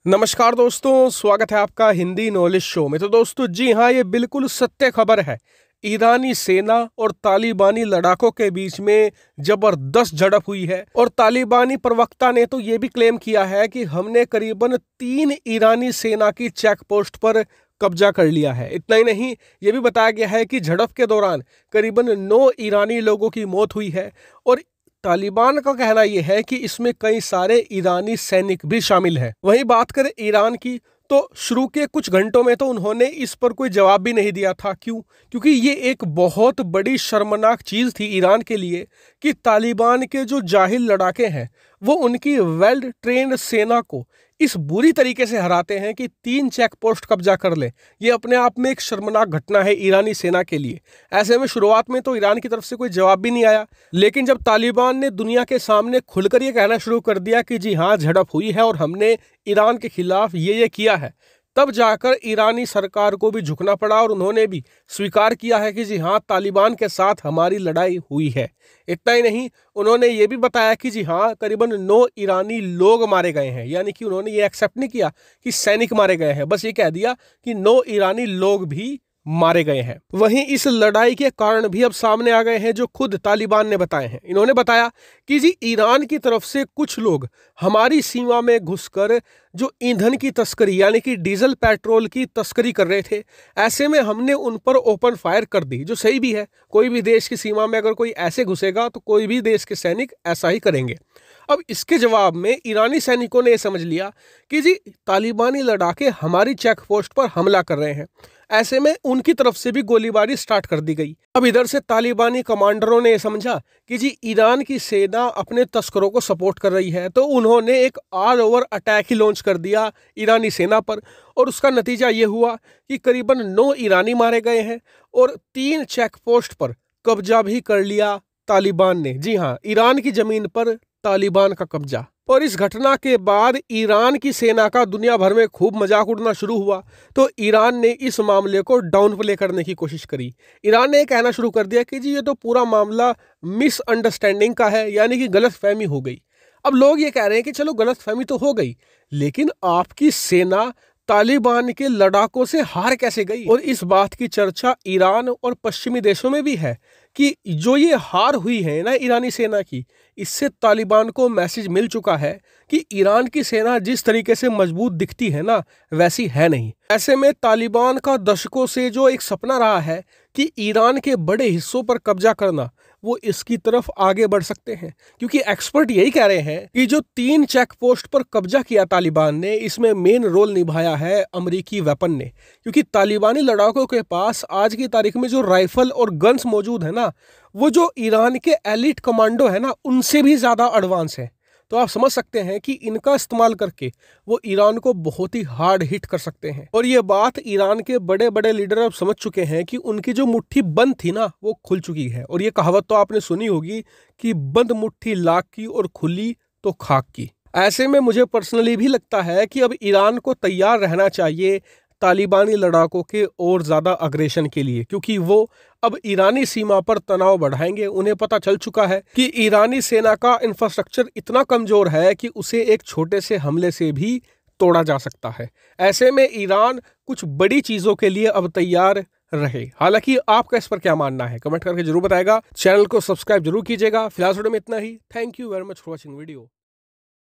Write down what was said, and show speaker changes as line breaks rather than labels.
नमस्कार दोस्तों, स्वागत है आपका हिंदी नॉलेज शो में। तो दोस्तों जी हाँ, ये बिल्कुल सत्य खबर है। ईरानी सेना और तालिबानी लड़ाकों के बीच में जबरदस्त झड़प हुई है और तालिबानी प्रवक्ता ने तो ये भी क्लेम किया है कि हमने करीबन 3 ईरानी सेना की चेक पोस्ट पर कब्जा कर लिया है। इतना ही नहीं, ये भी बताया गया है कि झड़प के दौरान करीबन 9 ईरानी लोगों की मौत हुई है और तालिबान का कहना यह है कि इसमें कई सारे ईरानी सैनिक भी शामिल हैं। वहीं बात करें ईरान की, तो शुरू के कुछ घंटों में तो उन्होंने इस पर कोई जवाब भी नहीं दिया था। क्यों? क्योंकि ये एक बहुत बड़ी शर्मनाक चीज़ थी ईरान के लिए कि तालिबान के जो जाहिल लड़ाके हैं वो उनकी वेल ट्रेन्ड सेना को इस बुरी तरीके से हराते हैं कि 3 चेक पोस्ट कब्जा कर लें। ये अपने आप में एक शर्मनाक घटना है ईरानी सेना के लिए। ऐसे में शुरुआत में तो ईरान की तरफ से कोई जवाब भी नहीं आया, लेकिन जब तालिबान ने दुनिया के सामने खुलकर ये कहना शुरू कर दिया कि जी हाँ, झड़प हुई है और हमने ईरान के खिलाफ ये किया है, तब जाकर ईरानी सरकार को भी झुकना पड़ा और उन्होंने भी स्वीकार किया है कि जी हाँ, तालिबान के साथ हमारी लड़ाई हुई है। इतना ही नहीं, उन्होंने ये भी बताया कि जी हाँ, करीबन 9 ईरानी लोग मारे गए हैं। यानी कि उन्होंने ये एक्सेप्ट नहीं किया कि सैनिक मारे गए हैं, बस ये कह दिया कि 9 ईरानी लोग भी मारे गए हैं। वहीं इस लड़ाई के कारण भी अब सामने आ गए हैं जो खुद तालिबान ने बताए हैं। इन्होंने बताया कि जी ईरान की तरफ से कुछ लोग हमारी सीमा में घुसकर जो ईंधन की तस्करी यानी कि डीजल पेट्रोल की तस्करी कर रहे थे, ऐसे में हमने उन पर ओपन फायर कर दी, जो सही भी है। कोई भी देश की सीमा में अगर कोई ऐसे घुसेगा तो कोई भी देश के सैनिक ऐसा ही करेंगे। अब इसके जवाब में ईरानी सैनिकों ने यह समझ लिया कि जी तालिबानी लड़ाके हमारी चेक पोस्ट पर हमला कर रहे हैं। ऐसे में उनकी तरफ से भी गोलीबारी स्टार्ट कर दी गई। अब इधर से तालिबानी कमांडरों ने समझा कि जी ईरान की सेना अपने तस्करों को सपोर्ट कर रही है, तो उन्होंने एक ऑल ओवर अटैक ही लॉन्च कर दिया ईरानी सेना पर और उसका नतीजा ये हुआ कि करीबन 9 ईरानी मारे गए हैं और 3 चेक पोस्ट पर कब्जा भी कर लिया तालिबान ने। जी हाँ, ईरान की जमीन पर तालिबान का कब्जा। और इस घटना के बाद ईरान की सेना का दुनिया भर में खूब मजाक उड़ना शुरू हुआ, तो ईरान ने इस मामले को डाउन प्ले करने की कोशिश करी। ईरान ने कहना शुरू कर दिया कि जी ये तो पूरा मामला मिसअंडरस्टैंडिंग का है, यानी कि गलतफहमी हो गई। अब लोग ये कह रहे हैं कि चलो गलतफहमी तो हो गई, लेकिन आपकी सेना तालिबान के लड़ाकों से हार कैसे गई? और इस बात की चर्चा ईरान और पश्चिमी देशों में भी है कि जो ये हार हुई है ना ईरानी सेना की, इससे तालिबान को मैसेज मिल चुका है कि ईरान की सेना जिस तरीके से मजबूत दिखती है ना, वैसी है नहीं। ऐसे में तालिबान का दशकों से जो एक सपना रहा है कि ईरान के बड़े हिस्सों पर कब्जा करना, वो इसकी तरफ आगे बढ़ सकते हैं। क्योंकि एक्सपर्ट यही कह रहे हैं कि जो 3 चेक पोस्ट पर कब्जा किया तालिबान ने, इसमें मेन रोल निभाया है अमेरिकी वेपन ने। क्योंकि तालिबानी लड़ाकों के पास आज की तारीख में जो राइफल और गन्स मौजूद है ना, वो जो ईरान के एलिट कमांडो है ना, उनसे भी ज़्यादा एडवांस है। तो आप समझ सकते हैं कि इनका इस्तेमाल करके वो ईरान को बहुत ही हार्ड हिट कर सकते हैं। और ये बात ईरान के बड़े बड़े लीडर अब समझ चुके हैं कि उनकी जो मुट्ठी बंद थी ना, वो खुल चुकी है। और ये कहावत तो आपने सुनी होगी कि बंद मुट्ठी लाख की और खुली तो खाक की। ऐसे में मुझे पर्सनली भी लगता है कि अब ईरान को तैयार रहना चाहिए तालिबानी लड़ाकों के और ज़्यादा अग्रेशन के लिए, क्योंकि वो अब ईरानी सीमा पर तनाव बढ़ाएंगे। उन्हें पता चल चुका है कि ईरानी सेना का इंफ्रास्ट्रक्चर इतना कमज़ोर है कि उसे एक छोटे से हमले से भी तोड़ा जा सकता है। ऐसे में ईरान कुछ बड़ी चीज़ों के लिए अब तैयार रहे। हालांकि आपका इस पर क्या मानना है, कमेंट करके जरूर बताएगा। चैनल को सब्सक्राइब जरूर कीजिएगा। फिलहाल वीडियो में इतना ही। Thank you very much for watching video.